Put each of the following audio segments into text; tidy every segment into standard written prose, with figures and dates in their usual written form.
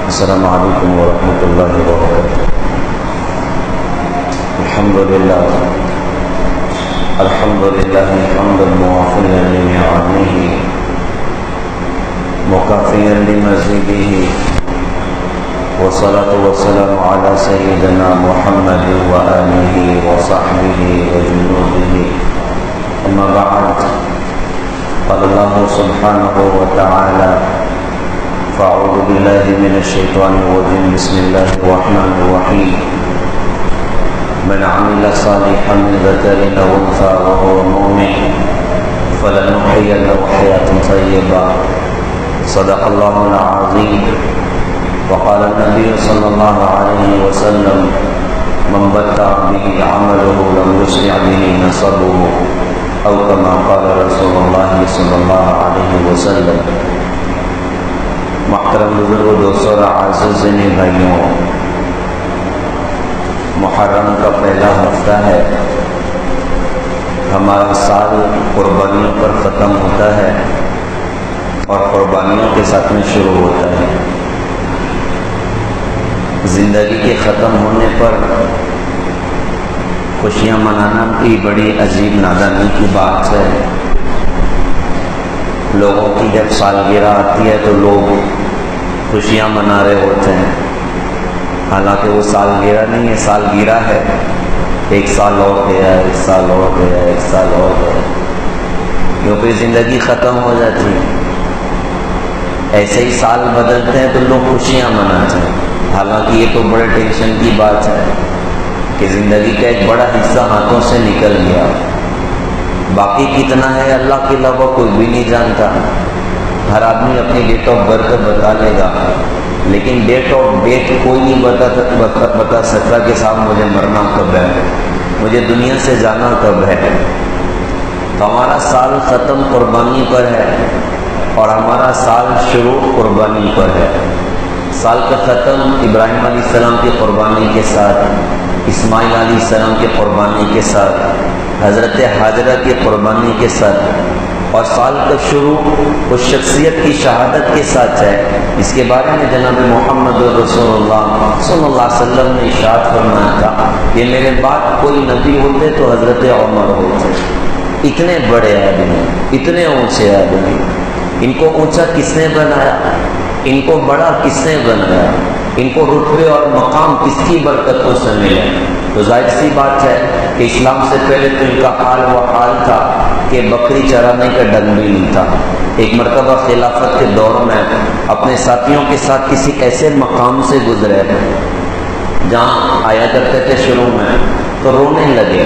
السلام علیکم ورحمۃ اللہ وبرکاتہ۔ الحمدللہ حمدا موافیا لنعمه مكافيا لمزيده، والصلاة والسلام على سيدنا محمد وآله وصحبه وجنوده، أما بعد، قال الله سبحانه وتعالى: فأعوذ بالله من الشيطان الرجيم، بسم الله الرحمن الرحيم، من عمل صالحا من ذكر أو أنثى وهو مؤمن فلنحيينه حياة طيبة، صدق الله العظيم۔ وقال النبي صلى الله عليه وسلم: من بطأ به عمله لم يسرع به نسبه، أو كما قال رسول الله صلى الله عليه وسلم۔ محترم بزرگوں، دوستوں اور عزیز بھائیوں، محرم کا پہلا ہفتہ ہے، ہمارا سال قربانیوں پر ختم ہوتا ہے اور قربانیوں کے ساتھ میں شروع ہوتا ہے۔ زندگی کے ختم ہونے پر خوشیاں منانا بھی بڑی عجیب نادانی کی بات ہے۔ لوگوں کی جب سالگرہ آتی ہے تو لوگ خوشیاں منا رہے ہوتے ہیں، حالانکہ وہ سالگرہ نہیں ہے، سالگرہ ہے۔ ایک سال اور گیا، ایک سال اور گیا، ایک سال اور گیا، کیونکہ زندگی ختم ہو جاتی ہے۔ ایسے ہی سال بدلتے ہیں تو لوگ خوشیاں مناتے ہیں، حالانکہ یہ تو بڑے ٹینشن کی بات ہے کہ زندگی کا ایک بڑا حصہ ہاتھوں سے نکل گیا۔ باقی کتنا ہے اللہ کے علاوہ کوئی بھی نہیں جانتا۔ ہر آدمی اپنی ڈیٹ آف برتھ بتا لے گا، لیکن ڈیٹ آف ڈیتھ کوئی نہیں بتا سکتا کہ صاحب مجھے مرنا کب ہے، مجھے دنیا سے جانا کب ہے۔ تو ہمارا سال ختم قربانی پر ہے اور ہمارا سال شروع قربانی پر ہے۔ سال کا ختم ابراہیم علیہ السلام کی قربانی کے ساتھ، اسماعیل علیہ السلام کی قربانی کے ساتھ، حضرت حاجرہ کی قربانی کے ساتھ، اور سال کا شروع اس شخصیت کی شہادت کے ساتھ ہے اس کے بارے میں جناب محمد رسول اللہ صلی اللہ علیہ وسلم نے ارشاد فرمایا تھا کہ میرے بعد کوئی نبی ہوتے تو حضرت عمر ہوتے۔ اتنے بڑے آدمی، اتنے اونچے آدمی، ان کو اونچا کس نے بنایا، ان کو بڑا کس نے بنایا، ان کو رتبے اور مقام کس کی برکتوں سے ملے؟ تو ظاہر سی بات ہے کہ اسلام سے پہلے تو ان کا حال وہ حال تھا کہ بکری چرانے کا ڈنگ بھی نہیں تھا۔ ایک مرتبہ خلافت کے دور میں اپنے ساتھیوں کے ساتھ کسی ایسے مقام سے گزرے جہاں آیا کرتے تھے شروع میں، تو رونے لگے۔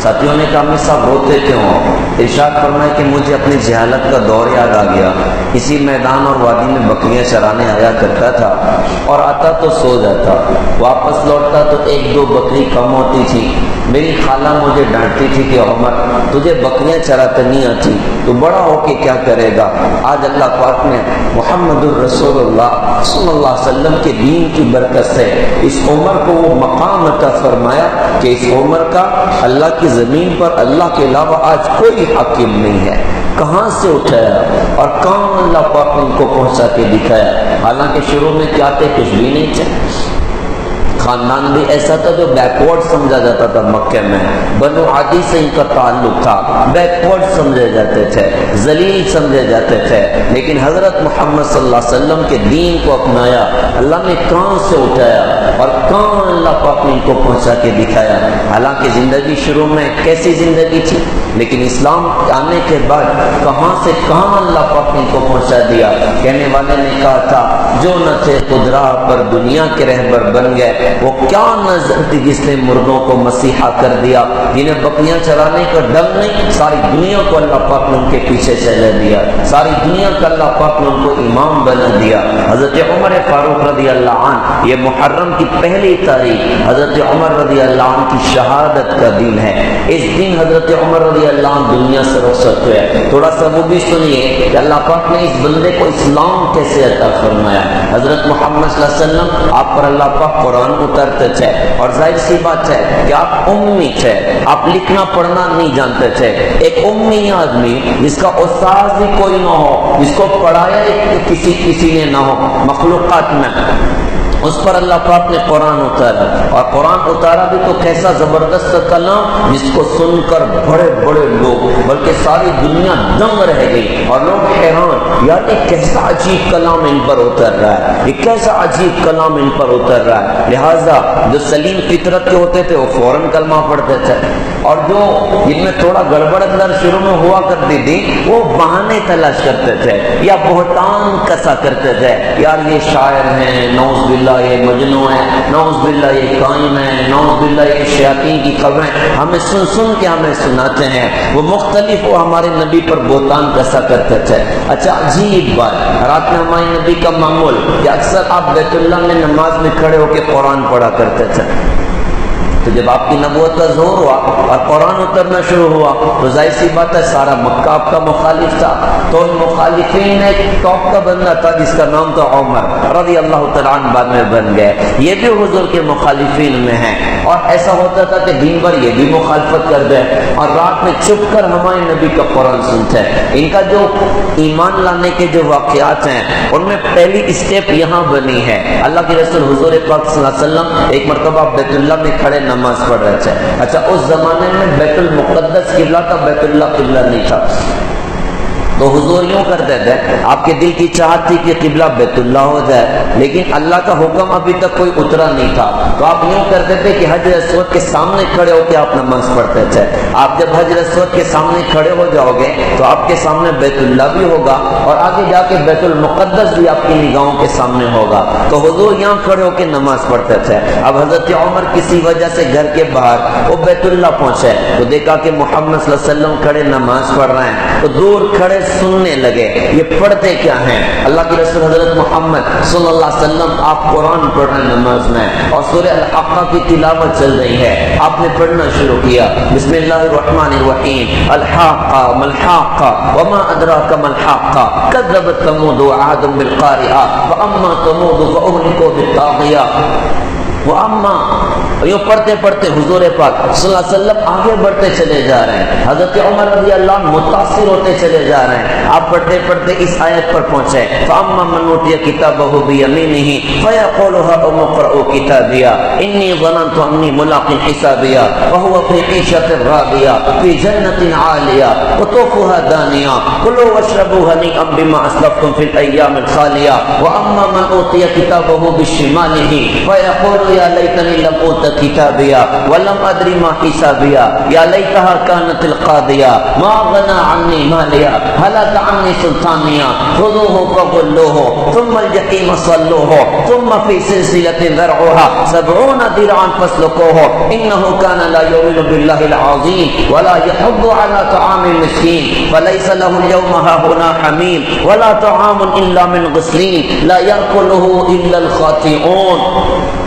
ساتھیوں نے کہا: میں صاحب روتے کیوں ہو؟ ارشاد فرمایا کہ مجھے اپنی جہالت کا دور یاد آ گیا، اسی میدان اور وادی میں بکریاں چرانے آیا کرتا تھا اور آتا تو سو جاتا، واپس لوٹتا تو ایک دو بکری کم ہوتی تھی۔ میری خالہ مجھے ڈانٹتی تھی کہ عمر تجھے بکریاں چراتے نہیں آتی، تو بڑا ہو کے کیا کرے گا؟ آج اللہ پاک نے محمد الرسول اللہ صلی اللہ علیہ وسلم کے دین کی برکت سے اس عمر کو وہ مقام عطا فرمایا کہ اس عمر کا اللہ کی زمین پر اللہ کے علاوہ آج کوئی حاکم نہیں ہے۔ کہاں سے اٹھایا اور کہاں اللہ پاک نے ان کو پہنچا کے دکھایا، حالانکہ شروع میں کیا تھے؟ کچھ بھی نہیں تھے۔ خاندان بھی ایسا تھا جو بیکورڈ سمجھا جاتا تھا، مکہ میں بنو عادی سے ان کا تعلق تھا، بیکورڈ سمجھے جاتے تھے، ذلیل سمجھے جاتے تھے، لیکن حضرت محمد صلی اللہ علیہ وسلم کے دین کو اپنایا، اللہ نے کہاں سے اٹھایا اور کہاں اللہ پاک نے ان کو پہنچا کے دکھایا۔ حالانکہ زندگی شروع میں کیسی زندگی تھی، لیکن اسلام آنے کے بعد کہاں سے کہاں اللہ پاک نے ان کو پہنچا دیا۔ کہنے والے نے کہا تھا: جو نہ تھے قدرہ پر دنیا کے رہبر بن گئے، وہ کیا نظر تھی جس نے مردوں کو مسیحا کر دیا، جنہیں بکریاں چرانے کا ڈنگ نہیں، ساری دنیا کو اللہ پاک نے ان کے پیچھے چلا دیا، ساری دنیا کا اللہ پاک نے ان کو امام بنا دیا۔ حضرت عمر فاروق رضی اللہ عنہ، یہ محرم کی پہلی تاریخ حضرت عمر رضی اللہ عنہ کی شہادت کا دن ہے۔ اس دن حضرت عمر رضی اللہ عنہ دنیا سے رخصت ہوئے۔ تھوڑا سا وہ بھی سنیے کہ اللہ پاک نے اس بندے کو اسلام کیسے عطا فرمایا۔ حضرت محمد صلی اللہ علیہ وسلم آپ پر اللہ پاک قرآن اترتے تھے، اور ظاہر سی بات ہے کہ آپ امی تھے، آپ لکھنا پڑھنا نہیں جانتے تھے۔ ایک امی آدمی جس کا استاذ بھی کوئی نہ ہو، جس کو پڑھایا کسی نے نہ ہو مخلوقات میں، اس پر اللہ پاک نے قرآن اتارا، اور قرآن اتارا بھی تو کیسا زبردست کلام جس کو سن کر بڑے بڑے لوگ بلکہ ساری دنیا دنگ رہ گئی، اور لوگ حیران، یار یہ کیسا عجیب کلام ان پر اتر رہا ہے، یہ کیسا عجیب کلام ان پر اتر رہا ہے۔ لہٰذا جو سلیم فطرت کے ہوتے تھے وہ فوراً کلمہ پڑھتے تھے، اور جو جن میں تھوڑا گڑبڑ اندر شروع میں ہوا کرتی تھی وہ بہانے تلاش کرتے تھے یا بہتان کسا کرتے تھے، یار یہ شاعر ہیں، نعوذ باللہ یہ مجنون ہے، نعوذ باللہ یہ قائم ہے، نعوذ باللہ یہ شیاطین کی خبریں ہمیں سن کے ہمیں سناتے ہیں۔ وہ مختلف وہ ہمارے نبی پر بہتان کسا کرتے تھے۔ اچھا عجیب بات، رات میں ہمارے نبی کا معمول کہ اکثر آپ بیت اللہ میں نماز میں کھڑے ہو کے قرآن پڑھا کرتے تھے۔ تو جب آپ کی نبوت کا ظہور ہوا اور قرآن اترنا شروع ہوا تو ظاہر سی بات ہے سارا مکہ آپ کا مخالف تھا، تو ان مخالفین میں ایک ٹاپ کا بندہ تھا جس کا نام تھا عمر رضی اللہ تعالیٰ عنہ، بعد میں بن گئے، یہ بھی حضور کے مخالفین میں ہیں۔ اور ایسا ہوتا تھا کہ دن بھر یہ بھی مخالفت کر دے اور رات میں چھپ کر ہمارے نبی کا قرآن سنتے ہیں۔ ان کا جو ایمان لانے کے جو واقعات ہیں ان میں پہلی اسٹیپ یہاں بنی ہے۔ اللہ کے رسول حضور پاک صلی اللہ علیہ وسلم ایک مرتبہ بیت اللہ میں کھڑے نماز پڑھ رہے تھے۔ اچھا اس زمانے میں بیت المقدس قبلہ تھا، بیت اللہ قبلہ نہیں تھا، تو حضور یوں کرتے تھے، آپ کے دل کی چاہت تھی کہ قبلہ بیت اللہ ہو جائے، لیکن اللہ کا حکم ابھی تک کوئی اترا نہیں تھا، تو آپ یوں کرتے تھے کہ حجر اسود کے سامنے کھڑے ہو کے آپ نماز پڑھتے تھے۔ آپ جب حجر اسود کے سامنے کھڑے ہو جاؤ گے تو آپ کے سامنے بیت اللہ بھی ہوگا اور آگے جا کے بیت المقدس بھی آپ کی نگاہوں کے سامنے ہوگا، تو حضور یہاں کھڑے ہو کے نماز پڑھتے تھے۔ اب حضرت عمر کسی وجہ سے گھر کے باہر وہ بیت اللہ پہنچے تو دیکھا کہ محمد صلی اللہ علیہ وسلم کھڑے نماز پڑھ رہے ہیں، تو دور کھڑے سننے لگے یہ پڑھتے کیا ہیں۔ اللہ کے رسول حضرت محمد صلی اللہ علیہ وسلم آپ قرآن پڑھ رہے ہیں نماز میں اور سورہ الحاقہ کی تلاوت چل رہی ہے، آپ نے پڑھنا شروع کیا، بسم اللہ الرحمن الرحیم، الحاقہ ملحاقہ وما ادراک ملحاقہ کذبت ثمود وعاد بالقارعہ فاما ثمود فاہلکوا بالطاغیہ واما، یوں پڑھتے پڑھتے حضور پاک صلی اللہ علیہ وسلم آگے بڑھتے چلے جا رہے ہیں، حضرت عمر رضی اللہ عنہ متاثر ہوتے چلے جا رہے ہیں۔ آپ پڑھتے پڑھتے اس آیت پر پہنچے، فاما من اوتی کتابہ بیمینہ فیقول ہاؤم اقرؤوا کتابیہ انی ظننت انی ملاق حسابیہ وہو فی عیشۃ راضیہ فی جنۃ عالیہ قطوفها دانیہ کلوا واشربوا ہنیئا بما اسلفتم فی الایام الخالیہ واما من اوتی کتابہ بشمالہ فیقول یا لیتنی لم اوت کتابیہ ولم ادری ما حسابیہ یا لیتہا کانت القاضیہ ما غنی عنی مالیہ ہلک عنی سلطانیہ خذوہ فغلوہ ثم الجحیم صلوہ ثم فی سلسلۃ ذرعها 70 ذراعا فاسلکوہ انہ کان لا یؤمن باللہ العظیم ولا یحض علی طعام المسکین فلیس لہ اليوم ہاہنا حمیم ولا طعام الا من غسلین لا یأکلہ الا الخاطئون۔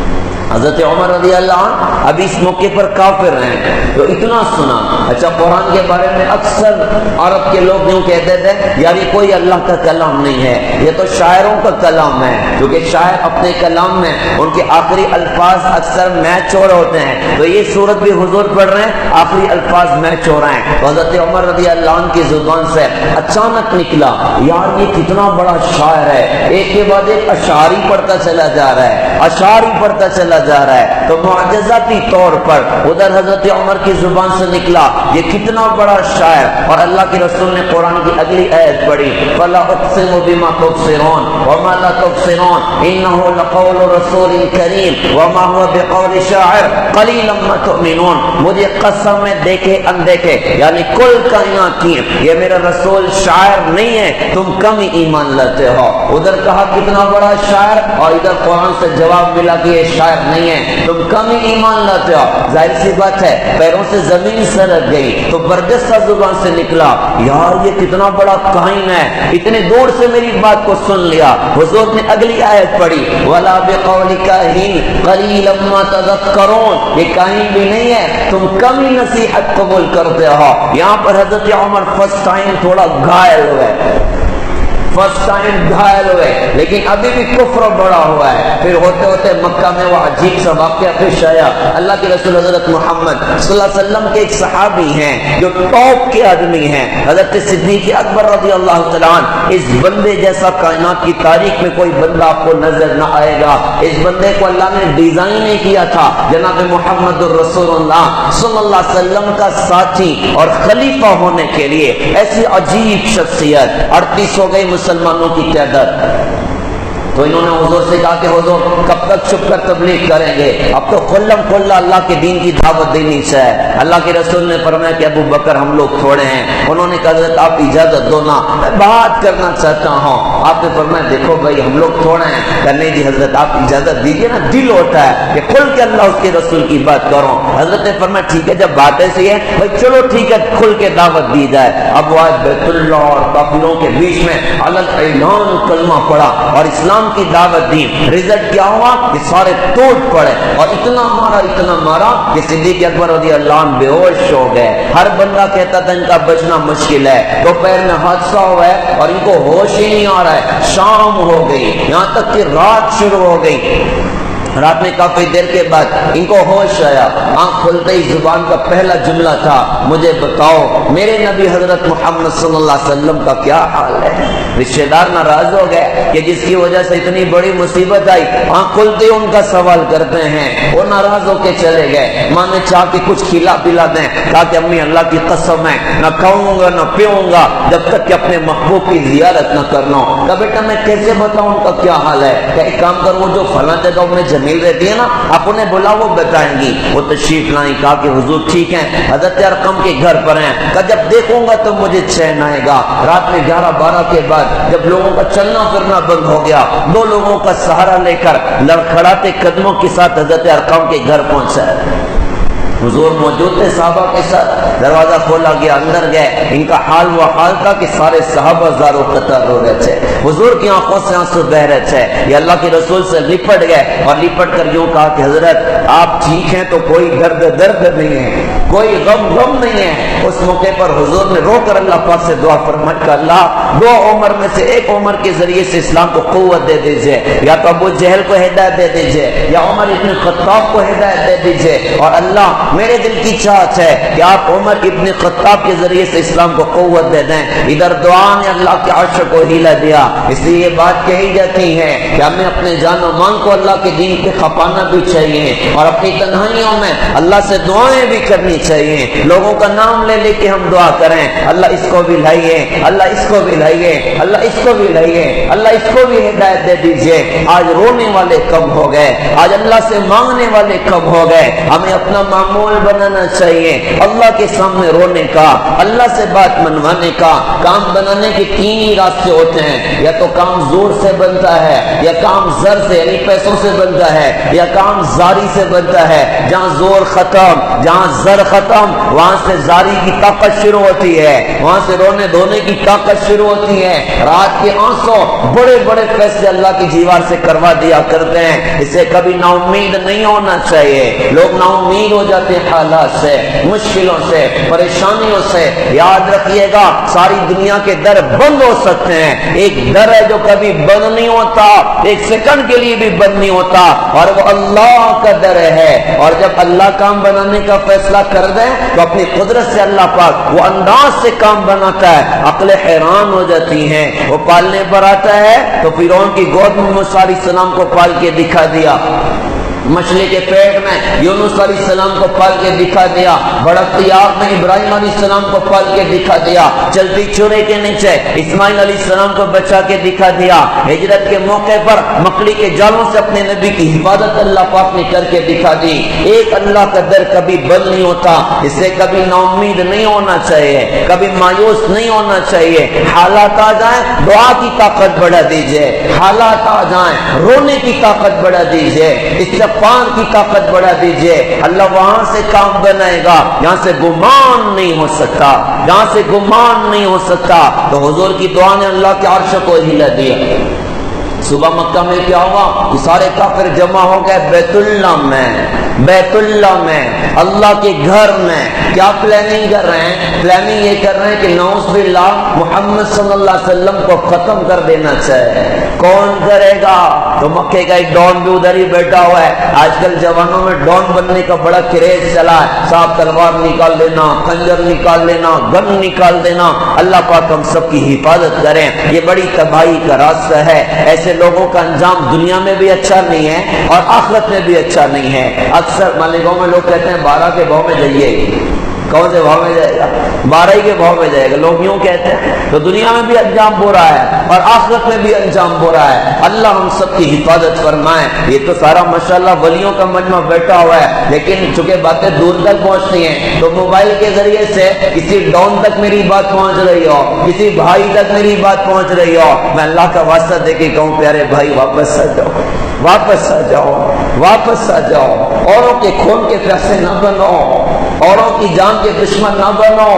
حضرت عمر رضی اللہ عنہ اب اس موقع پر کافر ہیں تو اتنا سنا۔ اچھا قرآن کے بارے میں اکثر عرب کے لوگ یوں کہتے تھے یار یہ کوئی اللہ کا کلام نہیں ہے، یہ تو شاعروں کا کلام ہے، کیونکہ شاعر اپنے کلام میں ان کے آخری الفاظ اکثر میچ ہو رہے ہوتے ہیں، تو یہ سورت بھی حضور پڑھ رہے ہیں آخری الفاظ میچ ہو رہے ہیں، تو حضرت عمر رضی اللہ عنہ کی زبان سے اچانک نکلا یار یہ کتنا بڑا شاعر ہے، ایک کے بعد ایک اشعاری پڑھتا چلا جا رہا ہے، اشعاری پڑھتا چلا جا رہا ہے، تو معجزاتی طور پر ادھر حضرت عمر کی زبان سے نکلا یہ کتنا بڑا شاعر، اور اللہ کے رسول نے قرآن کی اگلی آیت پڑھی فلا اقسم بما تبصرون وما لا تبصرون انه لقول رسول کریم وما هو بقول شاعر قلیلا ما تؤمنون، مجھے قسم میں دیکھے اندیکھے یعنی کل کائنات کی یہ میرا رسول شاعر نہیں ہے، تم کم ہی ایمان لاتے ہو۔ ادھر کہا کتنا بڑا شاعر اور ادھر قرآن سے جواب جواب ملا کہ یہ شاعر نہیں ہے، تم کم ہی ایمان لاتے ہو۔ ظاہر سی بات ہے پیروں سے زمین سرک گئی تو برجستہ زبان سے نکلا، یار یہ کتنا بڑا کاہن ہے، اتنے دور سے میری بات کو سن لیا۔ حضور نے اگلی آیت پڑھی، وَلَا بِقَوْلِ كَاهِنٍ قَلِيلًا مَا تَذَكَّرُونَ، یہ کاہن بھی نہیں ہے، تم کم ہی نصیحت قبول کرتے ہو۔ یہاں پر حضرت عمر فرسٹ ٹائم تھوڑا گھائل ہوئے، فرسٹ ٹائم گھائل ہوئے، لیکن ابھی بھی کفر بڑا ہوا ہے۔ پھر ہوتے ہوتے مکہ میں وہ عجیب سا واقعہ پیش آیا۔ اللہ کے رسول حضرت محمد صلی اللہ علیہ وسلم کے ایک صحابی ہیں جو ٹاپ کے آدمی ہیں، حضرت صدیق اکبر رضی اللہ تعالیٰ عنہ۔ اس بندے جیسا کائنات کی تاریخ میں کوئی بندہ آپ کو نظر نہ آئے گا۔ اس بندے کو اللہ نے ڈیزائن نہیں کیا تھا جناب محمد الرسول اللہ صلی اللہ علیہ وسلم کا ساتھی اور خلیفہ ہونے کے لیے۔ ایسی عجیب شخصیت، 38 ہو گئی مسلمانوں کی تعداد۔ تو انہوں نے حضور سے کہا کہ حضور کب تک چھپ کر تبلیغ کریں گے، اب تو کھلم کھلا اللہ کے دین کی دعوت دینی چاہیے۔ اللہ کے رسول نے فرمایا کہ ابو بکر ہم لوگ تھوڑے ہیں۔ انہوں نے کہا حضرت آپ اجازت دو نا، میں بات کرنا چاہتا ہوں۔ آپ نے فرمایا دیکھو بھائی ہم لوگ تھوڑے ہیں، کرنے جی حضرت آپ اجازت دیجیے نا، دل ہوتا ہے کہ کھل کے اللہ اس کے رسول کی بات کروں۔ حضرت نے فرمایا ٹھیک ہے، جب بات ایسی ہے بھائی چلو ٹھیک ہے، کھل کے دعوت دی جائے۔ اب وہ آج بیت اللہ اور کافروں کے بیچ میں علن اعلان کلمہ پڑا اور اسلام کی دعوت دی۔ رزلٹ کیا ہوا کہ سارے ٹوٹ پڑے اور اتنا مارا کہ صدیق اکبر رضی اللہ عنہ بے ہوش ہو گئے۔ ہر بندہ کہتا تھا ان کا بچنا مشکل ہے، دوپہر میں حادثہ ہوا ہے اور ان کو ہوش ہی نہیں آ رہا ہے۔ شام ہو گئی، یہاں تک کہ رات شروع ہو گئی۔ رات میں کافی دیر کے بعد ان کو ہوش آیا، آنکھ کھلتے ہی زبان کا پہلا جملہ تھا، مجھے بتاؤ میرے نبی حضرت محمد صلی اللہ علیہ وسلم کا کیا حال ہے۔ رشتہ دار ناراض ہو گئے کہ جس کی وجہ سے اتنی بڑی مصیبت آئی، آنکھ کھلتے ہی ان کا سوال کرتے ہیں۔ وہ ناراض ہو کے چلے گئے۔ ماں نے چاہ کے کچھ کھلا پلا دیں، کہا کہ امی اللہ کی قسم ہے نہ کھاؤں گا نہ پیوں گا جب تک کہ اپنے محبوب کی زیارت نہ کرنا ہو۔ کہا بیٹا میں کیسے بتاؤں ان کا کیا حال ہے؟ کہ ایک کام کرو، جو فلاں جگہ میں جمیل رہتی ہے نا آپ انہیں بلا، وہ بتائیں گی۔ وہ تشریف لائیں، کہا کہ حضور ٹھیک ہے، حضرت ارقم کے گھر پر ہیں۔ کہا جب دیکھوں گا تو مجھے چین آئے گا۔ رات میں 11-12 کے بعد جب لوگوں کا چلنا پھرنا بند ہو گیا، 2 لوگوں کا سہارا لے کر لڑکھڑاتے قدموں کے ساتھ حضرت ارقم کے گھر پہنچا۔ حضور موجود تھے صحابہ کے ساتھ، دروازہ کھولا گیا، اندر گئے۔ ان کا حال وہ حال تھا کہ سارے صحابہ زارو قطار رو رہے تھے، حضور کی آنکھوں سے آنسو بہ رہے تھے۔ یہ اللہ کے رسول سے لپٹ گئے اور لپٹ کر یوں کہا کہ حضرت آپ ٹھیک ہیں تو کوئی درد نہیں ہے، کوئی غم نہیں ہے۔ اس موقع پر حضور نے رو کر اللہ پاک سے دعا فرمائی کہ اللہ 2 عمر میں سے ایک عمر کے ذریعے سے اسلام کو قوت دے دیجئے، یا تو ابو جہل کو ہدایت دے دیجئے یا عمر ابن خطاب کو ہدایت دے دیجئے، اور اللہ میرے دل کی چاہت ہے کہ آپ عمر ابن خطاب کے ذریعے سے اسلام کو قوت دے دیں۔ ادھر دعا نے اللہ کے عرش کو ہلا دیا۔ اس لیے یہ بات کہی جاتی ہے کہ ہمیں اپنے جان و مان کو اللہ کے دین پہ کھپانا بھی چاہیے اور اپنی تنہائیوں میں اللہ سے دعائیں بھی کرنی چاہیے۔ لوگوں کا نام لے لے کے ہم دعا کریں، اللہ اس کو بھی لائیے، اللہ اس کو بھی لائیے، اللہ اس کو بھی لائیے، اللہ اس کو بھی ہدایت دے دیجئے۔ آج رونے والے کب ہو گئے، آج اللہ سے مانگنے والے کب ہو گئے۔ ہمیں اپنا معمول بنانا چاہیے اللہ کے سامنے رونے کا، اللہ سے بات منوانے کا۔ کام بنانے کے 3 ہی راستے ہوتے ہیں، یا تو کام زور سے بنتا ہے، یا کام زر سے یعنی پیسوں سے بنتا ہے، یا کام زاری سے بنتا ہے۔ جہاں زور ختم، جہاں زر ختم، وہاں سے زاری کی طاقت شروع ہوتی ہے، وہاں سے رونے دھونے کی طاقت شروع ہوتی ہے۔ رات کے آنسو بڑے بڑے فیصلے اللہ کی دیوار سے کروا دیا کرتے ہیں۔ اسے کبھی نا امید نہیں ہونا چاہیے۔ لوگ نا امید ہو جاتے ہیں حالات سے، مشکلوں سے، پریشانیوں سے۔ یاد رکھیے گا ساری دنیا کے در بند ہو سکتے ہیں، ایک در ہے جو کبھی بند نہیں ہوتا، ایک سیکنڈ کے لیے بھی بند نہیں ہوتا، اور وہ اللہ کا در ہے۔ اور جب اللہ کام بنانے کا فیصلہ کر دیں تو اپنی قدرت سے اللہ پاک وہ انداز سے کام بناتا ہے، عقلیں حیران ہو جاتی ہیں۔ وہ پالنے پر آتا ہے تو فرعون کی گود میں موسیٰ علیہ السلام کو پال کے دکھا دیا، مچھلی کے پیٹ میں یونس علیہ السلام کو پال کے دکھا دیا، بھڑکتی آگ میں ابراہیم علیہ السلام کو پال کے دکھا دیا، چلتی چورے کے نیچے اسماعیل علیہ السلام کو بچا کے دکھا دیا، ہجرت کے موقع پر مکڑی کے جالوں سے اپنے نبی کی حفاظت اللہ پاک نے کر کے دکھا دی۔ ایک اللہ کا در کبھی بند نہیں ہوتا، اس سے کبھی نا امید نہیں ہونا چاہیے، کبھی مایوس نہیں ہونا چاہیے۔ حالات آ جائیں دعا کی طاقت بڑھا دیجئے، حالات آ جائیں رونے کی طاقت بڑھا دیجئے، استغفار کی طاقت بڑھا دیجئے، اللہ وہاں سے کام بنائے گا یہاں سے گمان نہیں ہو سکتا، یہاں سے گمان نہیں ہو سکتا۔ تو حضور کی دعا نے اللہ کے عرش کو ہلا دیا۔ صبح مکہ میں کیا ہوا؟ یہ سارے کافر جمع ہو گئے بیت اللہ میں، بیت اللہ میں، اللہ کے گھر میں۔ کیا پلاننگ کر رہے ہیں؟ پلاننگ یہ کر رہے ہیں کہ نعوذ باللہ محمد صلی اللہ علیہ وسلم کو ختم کر دینا چاہے۔ کون کرے گا؟ تو مکے کا ایک ڈون بھی ادھر ہی بیٹھا ہوا ہے۔ آج کل جوانوں میں ڈون بننے کا بڑا کریز چلا ہے، صاحب تلوار نکال لینا، خنجر نکال لینا، گن نکال دینا۔ اللہ پاک ہم سب کی حفاظت کریں، یہ بڑی تباہی کا راستہ ہے۔ ایسے لوگوں کا انجام دنیا میں بھی اچھا نہیں ہے اور آخرت میں بھی اچھا نہیں ہے۔ اکثر مالکوں میں لوگ کہتے ہیں 12 کے بھاؤ میں جائیے گی، کون سے بھاؤ میں جائے گا؟ 12 کے بھاؤ میں جائے گا، لوگ یوں کہتے ہیں۔ تو دنیا میں بھی انجام برا ہے اور آخرت میں بھی انجام برا ہے۔ اللہ ہم سب کی حفاظت فرمائے۔ یہ تو سارا ماشاءاللہ ولیوں کا مجمع بیٹھا ہوا ہے، لیکن چونکہ باتیں دور تک پہنچتی ہیں تو موبائل کے ذریعے سے کسی ڈون تک میری بات پہنچ رہی ہو، کسی بھائی تک میری بات پہنچ رہی ہو، میں اللہ کا واسطہ دے کے کہوں پیارے بھائی واپس آ جاؤ، واپس آ جاؤ، واپس آ جاؤ۔ اوروں کے خون کے پیاسے نہ بنو، اوروں کی جان کے دشمن نہ بنو،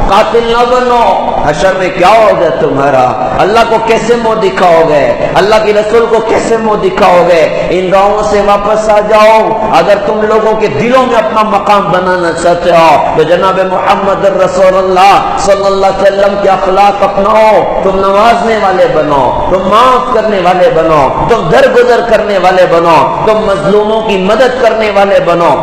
قاتل نہ بنو۔ حشر میں کیا ہوگا تمہارا؟ اللہ کو کیسے منہ دکھاؤ گے؟ اللہ کی رسول کو کیسے منہ دکھاؤ گے؟ ان راہوں سے واپس آ جاؤ۔ اگر تم لوگوں کے دلوں میں اپنا مقام بنانا چاہتے ہو تو جناب محمد رسول اللہ صلی اللہ علیہ وسلم کے اخلاق اپناؤ۔ تم نوازنے والے بنو، تم معاف کرنے والے بنو، تم درگزر کرنے والے بنو، تم مظلوموں کی مدد کرنے والے بنو۔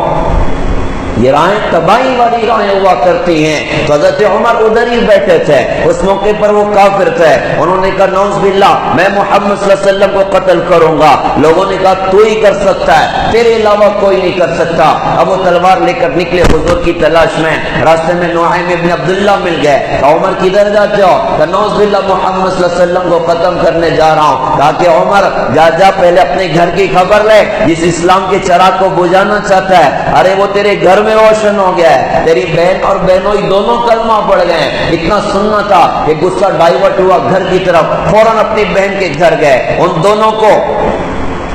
یہ راہیں تباہی والی راہیں ہوا کرتی ہیں۔ تو حضرت عمر ادھر ہی بیٹھے تھے، اس موقع پر وہ کافر تھے، انہوں نے کہا نعوذ باللہ میں محمد صلی اللہ علیہ وسلم کو قتل کروں گا۔ لوگوں نے کہا تو ہی کر سکتا ہے، تیرے علاوہ کوئی نہیں کر سکتا۔ اب وہ تلوار لے کر نکلے حضور کی تلاش میں، راستے میں نعیم ابن عبداللہ مل گئے۔ عمر کدھر جاتے ہو؟ کہ نعوذ باللہ محمد صلی اللہ علیہ وسلم کو ختم کرنے جا رہا ہوں۔ کہا کہ عمر جا پہلے اپنے گھر کی خبر لے، جس اسلام کے چراغ کو بجھانا چاہتا ہے، ارے وہ تیرے گھر میں روشن ہو گیا ہے، تیری بہن اور بہنوئی دونوں کلمہ پڑھ گئے۔ اتنا سننا تھا کہ غصہ ڈائیورٹ ہوا گھر کی طرف، فوراً اپنی بہن کے گھر گئے۔ ان دونوں کو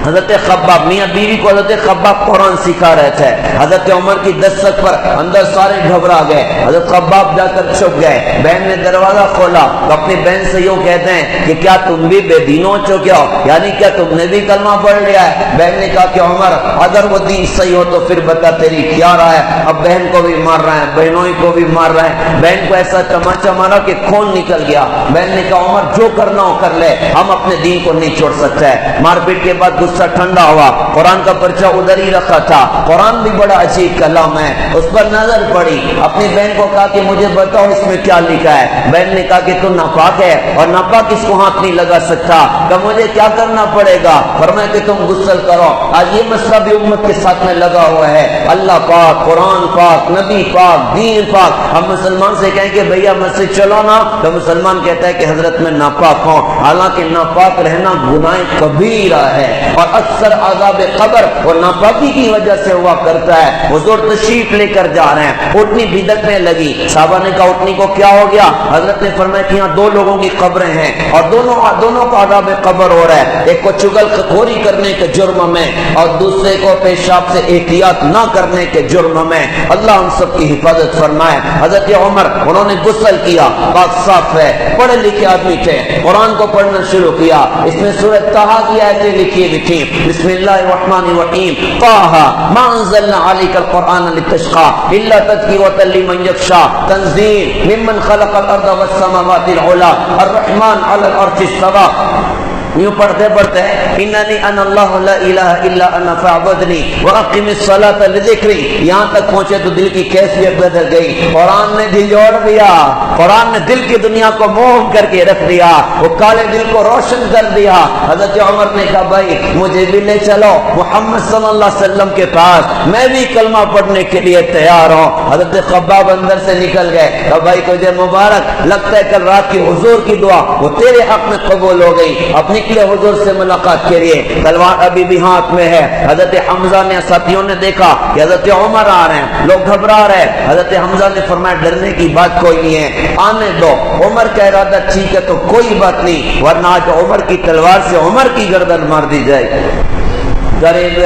حضرت خباب، میاں بیوی کو حضرت خباب قرآن سکھا رہے تھے۔ حضرت عمر کی دستک پر اندر سارے گھبرا گئے، حضرت خباب جا کر چھپ گئے۔ بہن نے دروازہ کھولا تو اپنی بہن سے یوں کہتے ہیں کہ کیا تم بھی بے دین ہو چکے ہو، یعنی کیا تم نے بھی کلمہ پڑھ لیا ہے؟ بہن نے کہا کہ عمر اگر وہ دین صحیح ہو تو پھر بتا تیری کیا رائے ہے؟ اب بہن کو بھی مار رہے ہیں، بہنوئی کو بھی مار رہے ہیں۔ بہن کو ایسا تماچا مارا کہ خون نکل گیا۔ بہن نے کہا عمر جو کرنا ہو کر لے، ہم اپنے دین کو نہیں چھوڑ سکتے۔ مار پیٹ کے بعد غصہ ٹھنڈا ہوا، قرآن کا پرچہ ادھر ہی رکھا تھا۔ قرآن بھی بڑا عجیب کلام ہے، اس پر نظر پڑی۔ اپنی بہن کو کہا کہ مجھے بتاؤ اس میں کیا لکھا ہے۔ بہن نے کہا کہ تو ناپاک ہے اور ناپاک اس کو ہاتھ نہیں لگا سکتا۔ کہ مجھے کیا کرنا پڑے گا؟ فرمایا کہ تم غسل کرو۔ آج یہ مسئلہ بھی امت کے ساتھ میں لگا ہوا ہے۔ اللہ پاک، قرآن پاک، نبی پاک، دین پاک۔ ہم مسلمان سے کہیں کہ بھیا مسجد چلو نا، تو مسلمان کہتا ہے کہ حضرت میں ناپاک ہوں، حالانکہ ناپاک رہنا گناہ کبیرہ ہے اور اکثر عذاب قبر اور ناپاکی کی وجہ سے ہوا کرتا ہے۔ حضور تشریف لے کر جا رہے ہیں، اٹھنی بھدکنے لگی۔ صحابہ نے کہا اٹھنی کو کیا ہو گیا؟ حضرت نے فرمایا کہ یہاں دو لوگوں کی قبریں ہیں اور دونوں کا عذاب قبر ہو رہا ہے، ایک کو چغل خوری کرنے کے جرم میں اور دوسرے کو پیشاب سے احتیاط نہ کرنے کے جرم میں۔ اللہ ہم سب کی حفاظت فرمائے۔ حضرت عمر انہوں نے غسل کیا، پاک صاف ہے، پڑھے لکھے آدمی تھے، قرآن کو پڑھنا شروع کیا۔ اس میں سورہ طٰہٰ کی آیتیں لکھی بسم اللہ الرحمن الرحیم طٰہٰ ما انزلنا علیک القرآن لتشقى الا تذکرۃ لمن یخشی تنزیل ممن خلق الارض والسماوات العلی الرحمن علی العرش استوی۔ یوں پڑھتے پڑھتے اننی انا اللہ لا الہ الا انا فاعبدنی واقم الصلاۃ لذکری، یہاں تک پہنچے تو دل کی کیفیت بدل گئی۔ قرآن نے جھنجھوڑ دیا، قرآن نے دل کی دنیا کو موم کر کے رکھ دیا، وہ کالے دل کو روشن کر دیا۔ حضرت عمر نے کہا بھائی مجھے بھی لے چلو محمد صلی اللہ علیہ وسلم کے پاس، میں بھی کلمہ پڑھنے کے لیے تیار ہوں۔ حضرت خباب اندر سے نکل گئے، کہا بھائی تجھے مبارک، لگتا ہے کل رات کی حضور کی دعا وہ تیرے حق میں قبول ہو گئی، اب نکلے حضور سے ملاقات کے لیے، تلوار ابھی بھی ہاتھ میں ہے۔ حضرت حمزہ نے ساتھیوں نے دیکھا کہ حضرت عمر آ رہے ہیں، لوگ گھبرا رہے ہیں۔ حضرت حمزہ نے فرمایا ڈرنے کی بات کوئی نہیں ہے، آنے دو۔ عمر کا ارادہ ٹھیک ہے تو کوئی بات نہیں، ورنہ آج عمر کی تلوار سے عمر کی گردن مار دی جائے۔ غریب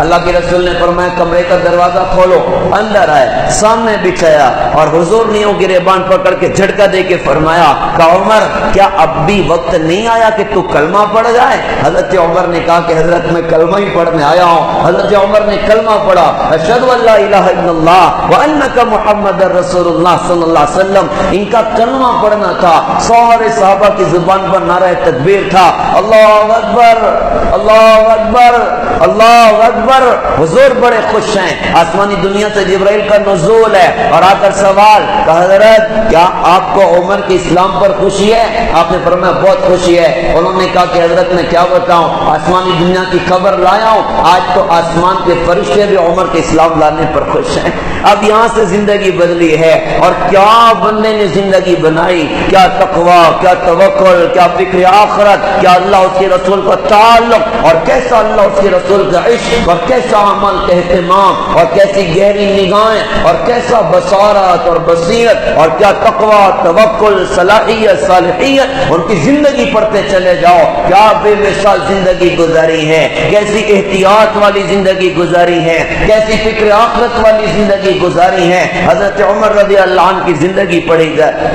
اللہ کے رسول نے فرمایا کمرے کا دروازہ کھولو، اندر آئے، سامنے بچھایا اور حضور نے گریبان پکڑ کے جھٹکا دے کے فرمایا کہ عمر کیا اب بھی وقت نہیں آیا کہ تو کلمہ پڑھ جائے؟ حضرت عمر نے کہا کہ حضرت میں کلمہ ہی پڑھنے آیا ہوں۔ حضرت عمر نے کلمہ پڑھا، اشہدو ان لا الہ الا اللہ وانک محمد رسول اللہ صلی اللہ علیہ وسلم۔ ان کا کلمہ پڑھنا تھا، سارے صحابہ کی زبان پر نعرہ تکبیر تھا، اللہ اکبر اللہ اکبر اللہ اکبر۔ حضور بڑے خوش ہیں، آسمانی دنیا سے جبرائیل کا نزول ہے اور آ کر سوال کہ حضرت کیا آپ کو عمر کے اسلام پر خوشی ہے؟ آپ نے فرمایا بہت خوشی ہے۔ انہوں نے کہا کہ حضرت میں کیا بتاؤں، آسمانی دنیا کی خبر لایا ہوں، آج تو آسمان کے فرشتے بھی عمر کے اسلام لانے پر خوش ہیں۔ اب یہاں سے زندگی بدلی ہے، اور کیا بندے نے زندگی بنائی، کیا تقوی، کیا توکل، کیا فکر آخرت، کیا اللہ اس کے رسول کا تعلق، اور کیسا اللہ اس کے رسول کا عشق، اور کیسا عمل کا اہتمام، اور کیسی گہری نگاہیں، اور کیسا بصارت اور بصیرت، اور کیا تقوی، توکل، صلاحیت، صالحیت، ان کی زندگی پڑھتے چلے جاؤ، کیا بے مثال زندگی گزاری ہے، کیسی احتیاط والی زندگی گزاری ہے، کیسی فکر آخرت والی زندگی گزاری ہے۔ حضرت عمر رضی اللہ عنہ کی زندگی پڑھی جائے،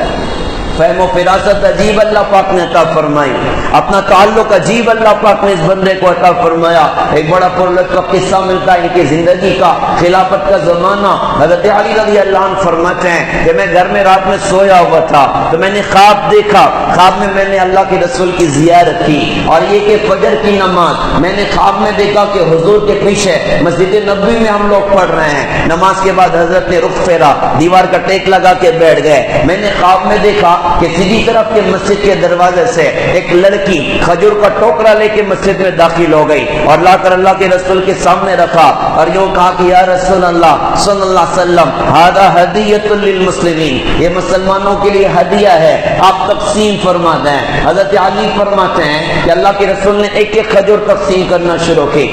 فہم و فراست عجیب اللہ پاک نے عطا فرمائی، اپنا تعلق عجیب اللہ پاک نے اس بندے کو عطا فرمایا۔ ایک بڑا پرلطف قصہ ملتا ہے ان کی زندگی کا، خلافت کا زمانہ۔ حضرت علی رضی اللہ عنہ فرماتے ہیں کہ میں گھر میں رات میں سویا ہوا تھا تو میں نے خواب دیکھا، خواب میں میں نے اللہ کے رسول کی زیارت کی، اور یہ کہ فجر کی نماز میں نے خواب میں دیکھا کہ حضور کے پیچھے مسجد نبوی میں ہم لوگ پڑھ رہے ہیں۔ نماز کے بعد حضرت نے رخ پھیرا، دیوار کا ٹیک لگا کے بیٹھ گئے۔ میں نے خواب میں دیکھا کہ سیدھی طرف کے مسجد کے دروازے سے ایک لڑکی کھجور کا ٹوکرا لے کے مسجد میں داخل ہو گئی، اور لا کر اللہ کے رسول کے سامنے رکھا، اور یوں کہا کہ یا رسول اللہ صلی اللہ علیہ وسلم ھذا ھدیۃ للمسلمین، یہ مسلمانوں کے لیے ہدیہ ہے، آپ تقسیم فرما دیں۔ حضرت علی فرماتے ہیں کہ اللہ کے رسول نے ایک ایک کھجور تقسیم کرنا شروع کی۔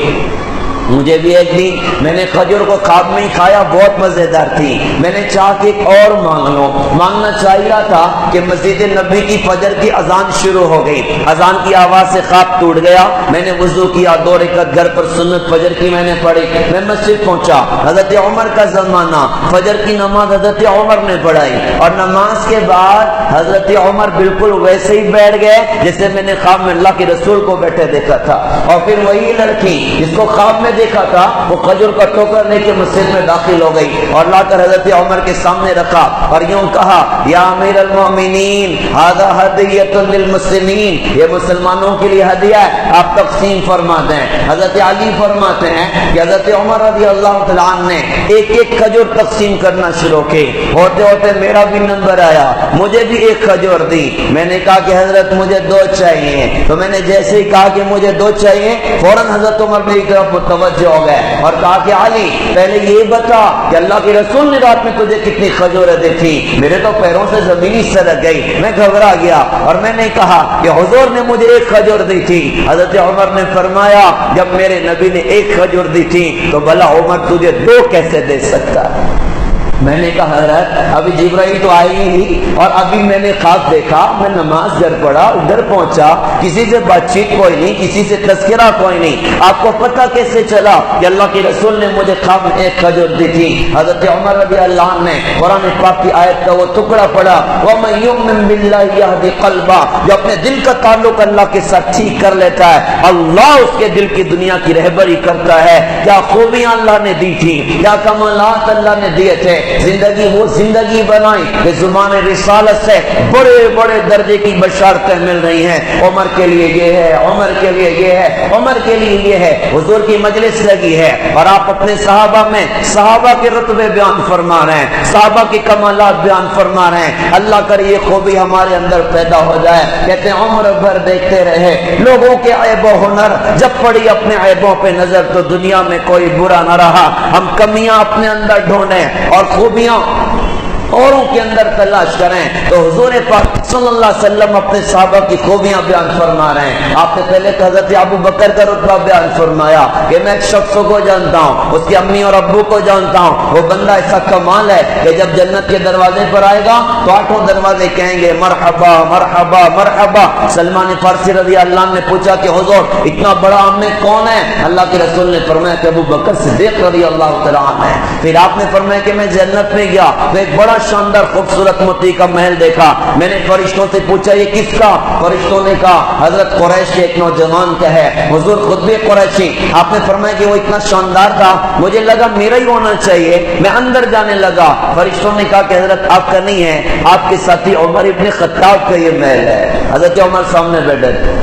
مجھے بھی ایک دن میں نے کھجور کو خواب میں ہی کھایا، بہت مزیدار تھی۔ میں نے چاہا کہ ایک اور مانگ لوں، مانگنا چاہیے تھا کہ مسجد نبی کی فجر کی اذان شروع ہو گئی، اذان کی آواز سے خواب ٹوٹ گیا۔ میں نے وضو کیا، 2 رکعت گھر پر سنت فجر کی میں نے پڑھی، میں مسجد پہنچا، حضرت عمر کا زمانہ، فجر کی نماز حضرت عمر نے پڑھائی، اور نماز کے بعد حضرت عمر بالکل ویسے ہی بیٹھ گئے جیسے میں نے خواب میں اللہ کے رسول کو بیٹھے دیکھا تھا۔ اور پھر وہی لڑکی جس کو خواب میں دیکھا تھا وہ کھجور کا ٹوکر لے کے مسجد میں داخل ہو گئی، اور لا کر حضرت عمر کے سامنے رکھا، اور یوں کہا یا امیر المومنین ھذا ھدیۃ للمسلمین، یہ مسلمانوں کے لیے ہدیہ ہے، آپ تقسیم فرما دیں۔ حضرت علی فرماتے ہیں کہ حضرت عمر رضی اللہ تعالیٰ عنہ نے ایک ایک کھجور تقسیم کرنا شروع کی، ہوتے ہوتے میرا بھی نمبر آیا، مجھے بھی ایک کھجور دی۔ میں نے کہا کہ حضرت مجھے 2 چاہیے، تو میں نے جیسے ہی کہا کہ مجھے 2 چاہیے، فوراً حضرت عمر میری طرف متوجہ ہو گئے اور کہا کہ علی پہلے یہ بتا کہ اللہ کے رسول نے رات میں تجھے کتنی کھجوریں دی تھی؟ میرے تو پیروں سے زمین ہی سرک گئی، میں گھبرا گیا، اور میں نے کہا کہ حضور نے مجھے 1 کھجور دی تھی۔ حضرت عمر نے فرمایا جب میرے نبی نے 1 کھجور دی تھی تو بھلا عمر تجھے 2 کیسے دے سکتا ہے؟ میں نے کہا حضرت ابھی جبرائیل تو آئی ہی، اور ابھی میں نے خواب دیکھا، میں نماز گھر پڑھا، ادھر پہنچا، کسی سے بات چیت کوئی نہیں، کسی سے تذکرہ کوئی نہیں، آپ کو پتہ کیسے چلا کہ اللہ کے رسول نے مجھے خواب میں 1 کھجور دی تھی؟ حضرت عمر رضی اللہ عنہ نے قرآن پاک کی آیت کا وہ ٹکڑا پڑھا، وَمَن يُؤْمِن بِاللَّهِ يَهْدِ قَلْبَهُ، جو اپنے دل کا تعلق اللہ کے ساتھ ٹھیک کر لیتا ہے اللہ اس کے دل کی دنیا کی رہبری کرتا ہے۔ کیا خوبیاں اللہ نے دی تھی، کیا کمالات اللہ نے دیے تھے، زندگی وہ زندگی بنائی کہ زبان رسالت سے بڑے بڑے درجے کی بشارتیں مل رہی ہیں. عمر کے لیے یہ ہے، عمر کے لیے یہ ہے، عمر کے لیے یہ ہے. حضور کی مجلس لگی ہے اور آپ اپنے صحابہ میں صحابہ کے رتبے بیان فرما رہے ہیں، صحابہ کی کمالات بیان فرما رہے ہیں. اللہ کرے یہ خوبی ہمارے اندر پیدا ہو جائے. کہتے ہیں عمر بھر دیکھتے رہے لوگوں کے عیب و ہنر، جب پڑی اپنے عیبوں پہ نظر تو دنیا میں کوئی برا نہ رہا. ہم کمیاں اپنے اندر ڈھونڈیں اور خوبیاں اوروں کے اندر تلاش کریں. تو حضور پاک صلی اللہ علیہ وسلم اپنے صحابہ کی خوبیاں بیان فرما رہے ہیں. آپ نے پہلے حضرت ابو بکر کا رتبہ بیان فرمایا کہ میں ایک شخص کو جانتا ہوں، اس کی امی اور ابو کو جانتا ہوں، وہ بندہ ایسا کمال ہے کہ جب جنت کے دروازے پر آئے گا تو 8 دروازے کہیں گے مرحبا مرحبا مرحبا. سلمان فارسی رضی اللہ عنہ نے پوچھا کہ حضور اتنا بڑا عمے کون ہے؟ اللہ کے رسول نے فرمایا کہ ابو بکر صدیق رضی اللہ تعالیٰ عنہ ہے. پھر آپ نے فرمایا کہ میں جنت میں گیا تو ایک بڑا شاندار خوبصورت موتی کا محل دیکھا. میں نے فرشتوں سے پوچھا یہ کس کا؟ فرشتوں نے کہا حضرت قریش کے ایک نوجوان کا ہے. حضور خود بھی قریشی. آپ نے فرمایا کہ وہ اتنا شاندار تھا مجھے لگا میرا ہی ہونا چاہیے. میں اندر جانے لگا. فرشتوں نے کہا کہ حضرت آپ کا نہیں ہے، آپ کے ساتھی عمر ابن خطاب کا یہ محل ہے. حضرت عمر سامنے بیٹھے تھے.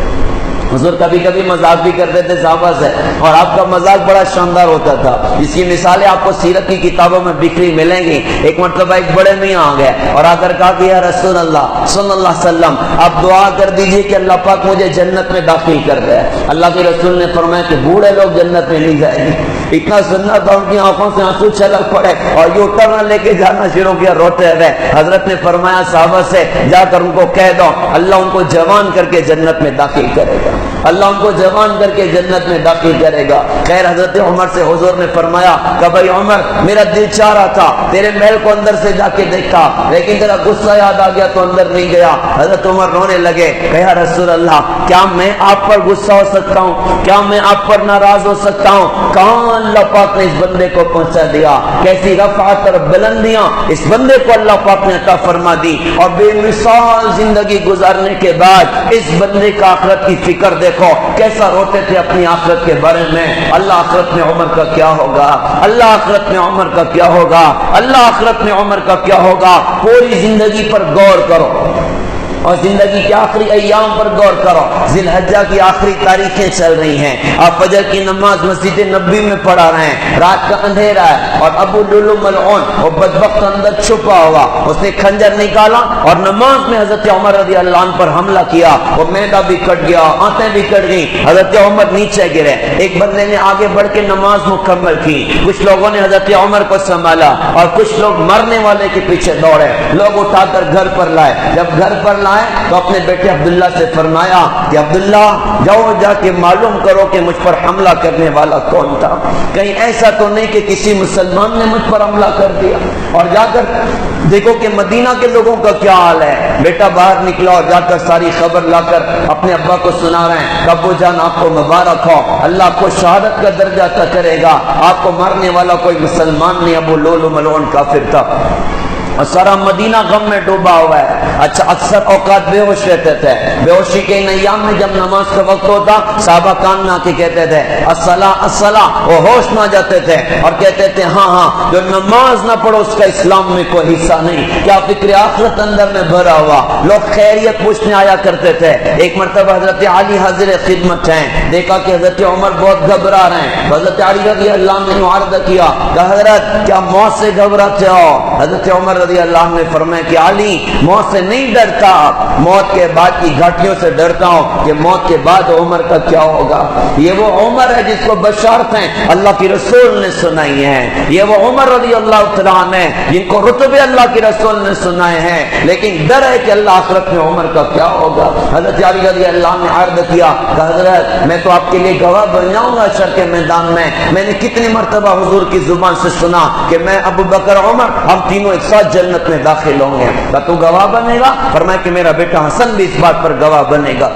حضور کبھی کبھی مذاق بھی کرتے تھے صحابہ سے اور آپ کا مذاق بڑا شاندار ہوتا تھا. اس کی مثالیں آپ کو سیرت کی کتابوں میں بکھری ملیں گی. ایک مرتبہ ایک بڑے میاں آ گئے اور آ کر کہا کہ یا رسول اللہ صلی اللہ علیہ وسلم آپ دعا کر دیجئے کہ اللہ پاک مجھے جنت میں داخل کر دے. اللہ کے رسول نے فرمایا کہ بوڑھے لوگ جنت میں نہیں جائیں گے. اتنا سننا تھا ان کی آنکھوں سے آنسو چھلک پڑے اور یوں ٹرن لے کے جانا شروع کیا، روتے رہے. حضرت نے فرمایا صحابہ سے جا کر ان کو کہہ دو اللہ ان کو جوان کر کے جنت میں داخل کرے گا، اللہ ان کو جوان کر کے جنت میں داخل کرے گا. خیر حضرت عمر سے حضور نے فرمایا کہ بھائی عمر میرا دل چاہ رہا تھا تیرے محل کو اندر سے جا کے دیکھا لیکن تیرا غصہ یاد آ گیا تو اندر نہیں گیا. حضرت عمر رونے لگے. کہا رسول اللہ کیا میں آپ پر غصہ ہو سکتا ہوں؟ کیا میں آپ پر ناراض ہو سکتا ہوں؟ کہاں اللہ پاک نے اس بندے کو پہنچا دیا، کیسی رفعت اور بلندیاں اس بندے کو اللہ پاک نے عطا فرما دی. اور بے مثال زندگی گزارنے کے بعد اس بندے کا آخرت کی فکر دیکھو کیسا روتے تھے اپنی آخرت کے بارے میں. اللہ آخرت میں عمر کا کیا ہوگا، اللہ آخرت میں عمر کا کیا ہوگا، اللہ آخرت میں عمر کا کیا ہوگا. پوری زندگی پر غور کرو اور زندگی کے آخری ایام پر غور کرو. ذی الحجہ کی آخری تاریخیں چل رہی ہیں. آپ فجر کی نماز مسجد نبوی میں پڑھا رہے ہیں، رات کا اندھیرا ہے اور ابو لولو ملعون وہ بدبخت اندر چھپا ہوا، اس نے خنجر نکالا اور نماز میں حضرت عمر رضی اللہ عنہ پر حملہ کیا. وہ میدا بھی کٹ گیا، آنتیں بھی کٹ گئیں. حضرت عمر نیچے گرے. ایک بندے نے آگے بڑھ کے نماز مکمل کی. کچھ لوگوں نے حضرت عمر کو سنبھالا اور کچھ لوگ مرنے والے کے پیچھے دوڑے. لوگ اٹھا کر گھر پر لائے. جب گھر پر لائے تو اپنے بیٹے عبداللہ سے فرمایا کہ عبداللہ جاؤ جا کے معلوم کرو کہ مجھ پر حملہ کرنے والا کون تھا. کہیں ایسا تو نہیں کہ کسی مسلمان نے مجھ پر حملہ کر دیا. اور جا کر دیکھو کہ مدینہ کے لوگوں کا کیا حال ہے. بیٹا باہر نکلا اور جا کر ساری خبر لا کر اپنے ابا کو سنا رہے ہیں. ابو جان آپ کو مبارک ہو، اللہ آپ کو شہادت کا درجہ عطا کرے گا. آپ کو مرنے والا کوئی مسلمان نہیں، ابو لولو ملعون کافر تھا. اور سارا مدینہ غم میں ڈوبا ہوا ہے. اچھا اکثر اوقات بے ہوش رہتے تھے. بے ہوشی کے ان ایام میں جب نماز کا وقت ہوتا صحابہ کان میں آ کے کہتے تھے الصلاۃ الصلاۃ. وہ ہوش نہ جاتے تھے اور کہتے تھے ہاں ہاں جو نماز نہ پڑھو اس کا اسلام میں کوئی حصہ نہیں. کیا فکر آخرت اندر میں بھرا ہوا. لوگ خیریت پوچھنے آیا کرتے تھے. ایک مرتبہ حضرت علی حاضر خدمت ہیں، دیکھا کہ حضرت عمر بہت گھبرا رہے ہیں. حضرت علی رضی اللہ عنہ نے عرض کیا کہ حضرت کیا موت سے گھبراتے ہو؟ حضرت عمر رضی اللہ عنہ نے فرمایا کہ علی موت سے نہیں ڈرتا، موت کے بعد کی گھاٹیوں سے ڈرتا ہوں کہ موت کے بعد عمر کا کیا ہوگا. یہ وہ عمر ہے جس کو بشارتیں اللہ کی رسول نے سنائی ہیں. یہ وہ عمر رضی اللہ تعالیٰ عنہ جن کو رتبے اللہ کی رسول نے سنائے ہیں، لیکن ڈر ہے کہ اللہ آخرت میں عمر کا کیا ہوگا. حضرت علی رضی اللہ عنہ نے عرض کیا کہ حضرت میں تو آپ کے لیے گواہ بن جاؤں گا حشر کے میدان میں. میں نے کتنی مرتبہ حضور کی زبان سے سنا کہ میں ابو بکر عمر ہم تینوں ایک ساتھ جنت میں داخل ہوں گے. تو گواہ بنے گا؟ فرمایا کہ میرا بیٹا حسن بھی اس بات پر گواہ بنے گا.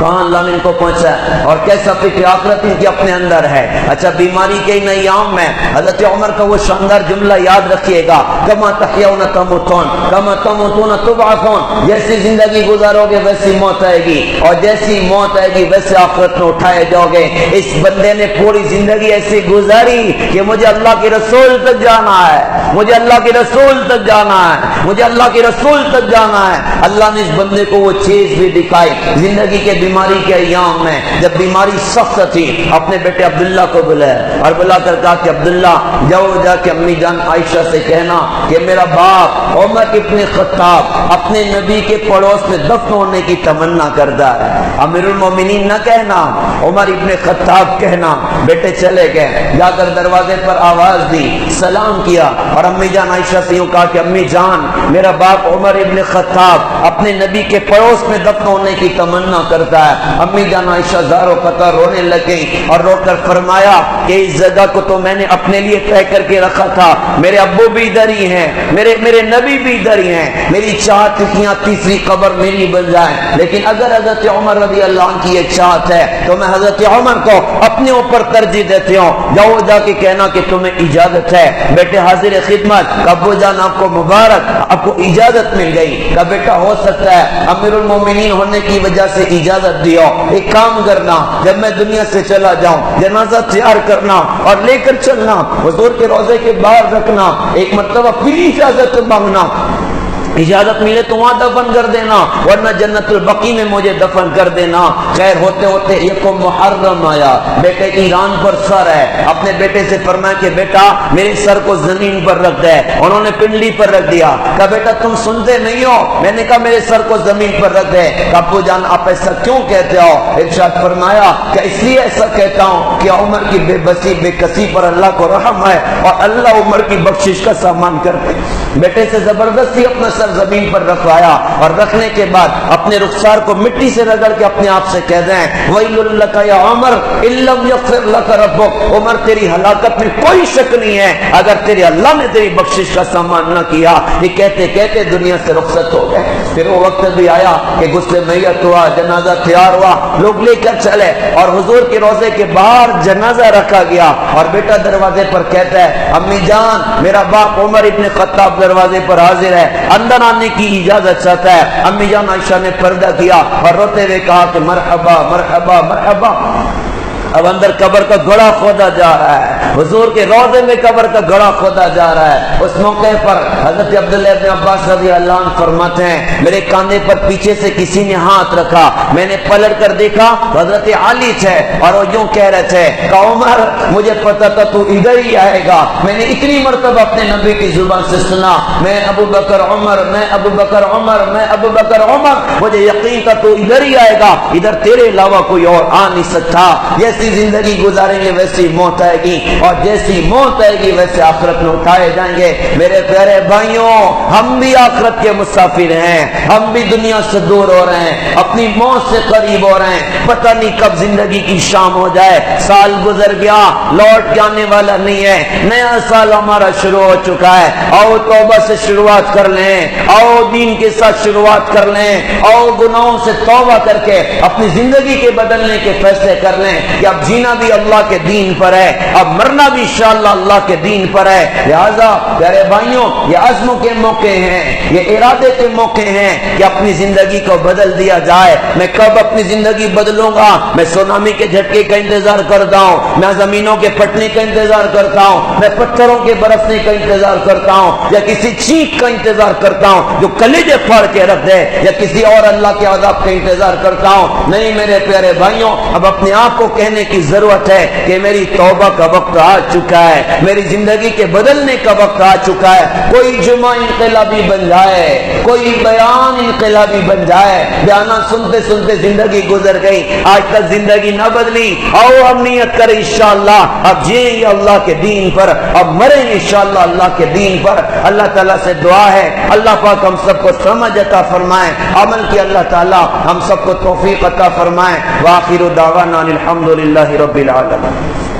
کہاں اللہ نے ان کو پہنچا اور کیسا فکر آخرت ان کی اپنے اندر ہے۔ اچھا بیماری کے ان ایام میں حضرت عمر کا وہ شاندار جملہ یاد رکھیے گا، کما تحیون تموتون کما تموتون تبعثون، جیسی زندگی گزارو گے ویسی موت آئے گی، اور جیسی موت آئے گی ویسے آخرت میں اٹھائے جاؤ گے۔ اس بندے نے پوری زندگی ایسی گزاری کہ مجھے اللہ کے رسول تک جانا ہے، مجھے اللہ کے رسول تک جانا ہے، مجھے اللہ کے رسول تک جانا ہے۔ اللہ نے اس بندے کو وہ چیز بھی دکھائی زندگی کے بیماری کے ایام میں، جب بیماری سخت تھی اپنے بیٹے عبداللہ کو بلایا اور بلا کر کہا کہ عبداللہ جاؤ جا کے امی جان عائشہ سے کہنا کہ میرا باپ عمر ابن خطاب اپنے نبی کے پڑوس میں دفن ہونے کی تمنا کرتا ہے۔ امیر المومنین نہ کہنا، عمر ابن خطاب کہنا۔ بیٹے چلے گئے، جا کر دروازے پر آواز دی، سلام کیا اور امی جان عائشہ سے یوں کہا کہ امی جان میرا باپ عمر ابن خطاب اپنے نبی کے پڑوس میں دفن ہونے کی تمنا کرتا ہے۔ امی جان عائشہ زارو قطع رونے لگیں اور رو کر فرمایا کہ اس جگہ کو تو میں نے اپنے لیے طے کر کے رکھا تھا، میرے ابو بھی ادھر ہی ہیں، میرے نبی بھی ادھر ہی ہیں، میری چاہت تھی کہ تیسری قبر میری بن جائے، لیکن اگر حضرت عمر رضی اللہ عنہ کی ایک چاہت ہے تو میں حضرت عمر کو اپنے اوپر ترجیح دیتے ہوں، جاؤ جا کے کہنا کہ تمہیں اجازت ہے۔ بیٹے حاضر خدمت، ابو جان آپ کو مبارک، آپ کو اجازت مل گئی۔ کہ بیٹا ہو سکتا ہے امیر المومنین ہونے کی وجہ سے اجازت دیو، ایک کام کرنا جب میں دنیا سے چلا جاؤں جنازہ تیار کرنا اور لے کر چلنا، حضور کے روضے کے باہر رکھنا، ایک مرتبہ پھر اجازت مانگنا، اجازت ملے تو وہاں دفن کر دینا ورنہ جنت البقیع میں مجھے دفن کر دینا۔ خیر ہوتے ہوتے یکم محرم آیا، بیٹے ایران پر سر ہے، اپنے بیٹے سے فرمایا کہ بیٹا میرے سر کو زمین پر رکھ دے، انہوں نے پنڈلی پر رکھ دیا۔ کہا بیٹا تم سنتے نہیں ہو، میں نے کہا میرے سر کو زمین پر رکھ دے۔ ابو جان آپ ایسا کیوں کہتے ہو؟ ارشاد فرمایا کہ اس لیے ایسا کہتا ہوں کہ عمر کی بے بسی بے کسی پر اللہ کو رحم ہے اور اللہ عمر کی بخشش کا سامان کرتے۔ بیٹے سے زبردستی اپنا سر زمین پر رکھوایا اور رکھنے کے بعد اپنے رخسار کو مٹی سے رگڑ کے اپنے آپ سے کہہ دیں وَيْلٌ لَكَ يَا عُمَرْ إِن لَّمْ يَغْفِرْ لَكَ رَبُّكَ، عمر تیری ہلاکت میں کوئی شک نہیں ہے اگر تیرے اللہ نے تیری بخشش کا سامان نہ کیا۔ یہ کہتے کہتے دنیا سے رخصت ہو گئے۔ پھر وہ وقت بھی آیا کہ غسل میت ہوا، جنازہ تیار ہوا، لوگ لے کر چلے اور حضور کے روضے کے باہر جنازہ رکھا گیا اور بیٹا دروازے پر کہتا ہے امی جان میرا باپ عمر ابن خطاب دروازے پر حاضر ہے، اندر آنے کی اجازت چاہتا ہے۔ امی جان عائشہ نے پردہ کیا اور روتے ہوئے کہا کہ مرحبا مرحبا مرحبا۔ اب اندر قبر کا گڑھا کھودا جا رہا ہے، حضور کے روضے میں قبر کا گڑھا کھودا جا رہا ہے۔ اس موقع پر حضرت عبداللہ ابن عباس رضی اللہ عنہ فرماتے ہیں میرے کاندھے پر پیچھے سے کسی نے ہاتھ رکھا، میں نے پلٹ کر دیکھا حضرت علی تھے اور وہ یوں کہہ رہے تھے کہ عمر مجھے پتا تھا تو ادھر ہی آئے گا، میں نے اتنی مرتبہ اپنے نبی کی زبان سے سنا میں ابو بکر عمر میں ابو بکر عمر میں ابو بکر عمر، مجھے یقین تھا تو ادھر ہی آئے گا، ادھر تیرے علاوہ کوئی اور آ نہیں سکتا۔ جیسی زندگی گزاریں گے ویسی موت آئے گی اور جیسی موت آئے گی ویسے آخرت میں اٹھائے جائیں گے۔ میرے پیارے بھائیوں ہم بھی آخرت کے مسافر ہیں، ہم بھی دنیا سے دور ہو رہے ہیں، اپنی موت سے قریب ہو رہے ہیں، پتہ نہیں کب زندگی کی شام ہو جائے۔ سال گزر گیا لوٹ جانے والا نہیں ہے، نیا سال ہمارا شروع ہو چکا ہے۔ آؤ توبہ سے شروعات کر لیں، آؤ دین کے ساتھ شروعات کر لیں، آؤ گناہوں سے توبہ کر کے اپنی زندگی کے بدلنے کے فیصلے کر لیں کہ اب جینا بھی اللہ کے دین پر ہے، اب مرنا بھی انشاءاللہ اللہ کے دین پر ہے۔ لہذا پیارے بھائیوں یہ عزموں کے موقع ہیں، یہ ارادے کے موقع ہیں کہ اپنی زندگی کو بدل دیا جائے۔ میں کب اپنی زندگی بدلوں گا؟ میں سونامی کے جھٹکے کا انتظار کرتا ہوں، میں زمینوں کے پھٹنے کا انتظار کرتا ہوں، میں پتھروں کے برسنے کا انتظار کرتا ہوں یا کسی چیخ کا انتظار کرتا ہوں جو کلیجے پھاڑ کے رکھ دے یا کسی اور اللہ کے عذاب کا انتظار کرتا ہوں؟ نہیں میرے پیارے بھائیوں اب اپنے آپ کو کہنے کی ضرورت ہے کہ میری توبہ کا وقت آ چکا ہے، میری زندگی کے بدلنے کا وقت آ چکا ہے۔ کوئی جمعہ انقلابی بن جائے، کوئی بیان انقلابی بن جائے، بیانہ سنتے سنتے زندگی گزر گئی، آج تک زندگی نہ بدلی۔ آؤ ہم نیت کریں انشاءاللہ اب جئیں گے اللہ کے دین پر، اب مریں گے انشاءاللہ اللہ کے دین پر۔ اللہ تعالیٰ سے دعا ہے اللہ پاک ہم سب کو سمجھ عطا فرمائے، عمل کی اللہ تعالیٰ ہم سب کو توفیق عطا فرمائے۔ وآخر دعوانا الحمدللہ رب العالمین۔